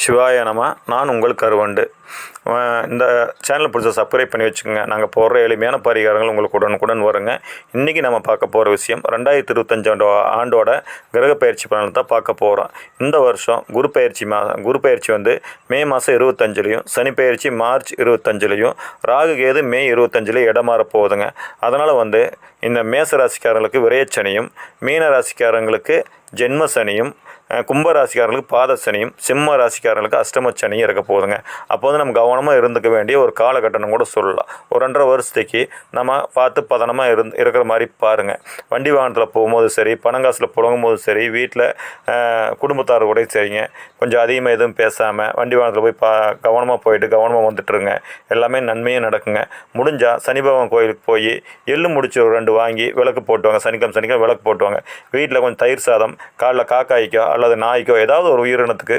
சிவாய நம. நான் உங்கள் கருவண்டு. இந்த சேனலை பிடிச்ச சப்ஸ்கிரைப் பண்ணி வச்சுக்கோங்க. நாங்கள் போடுற எளிமையான பரிகாரங்கள் உங்களுக்கு உடனுக்குடன் வருங்க. இன்றைக்கி நம்ம பார்க்க போகிற விஷயம் 2025 ஆண்டோட கிரக பயிற்சி பலனை தான் பார்க்க போகிறோம். இந்த வருஷம் குரு பயிற்சி வந்து மே மாதம் 25லையும், சனி பயிற்சி மார்ச் 25லையும், ராகு கேது மே 25லையும் இடமாற போகுதுங்க. அதனால் வந்து இந்த மேச ராசிக்காரங்களுக்கு விரயச்சனியும், மீன ராசிக்காரங்களுக்கு ஜென்ம சனியும், கும்ப ராசிக்காரர்களுக்கு பாத சனியும், சிம்ம ராசிக்காரர்களுக்கு அஷ்டம சனியும் இருக்க போகுதுங்க. அப்போ வந்து நம்ம கவனமாக இருந்துக்க வேண்டிய ஒரு காலகட்டணம் கூட சொல்லலாம். ஒரு 2.5 வருஷத்துக்கு நம்ம பார்த்து பதனமாக இருக்கிற மாதிரி பாருங்கள். வண்டி வாகனத்தில் போகும்போது சரி, பணங்காசில் புழங்கும் போது சரி, வீட்டில் குடும்பத்தார் கூட சரிங்க, கொஞ்சம் அதிகமாக எதுவும் பேசாமல் வண்டி வாகனத்தில் போய் கவனமாக போயிட்டு கவனமாக வந்துட்டுருங்க. எல்லாமே நன்மையும் நடக்குங்க. முடிஞ்சால் சனி பகவான் கோயிலுக்கு போய் எள்ளு முடிச்சு ஒரு 2 வாங்கி விளக்கு போட்டுவாங்க. சனிக்கிழமை விளக்கு போட்டுவாங்க. வீட்டில் கொஞ்சம் தயிர் சாதம், காலைல காக்காய்க்கோ அல்லது நாய்க்கோ ஏதாவது ஒரு உயிரினத்துக்கு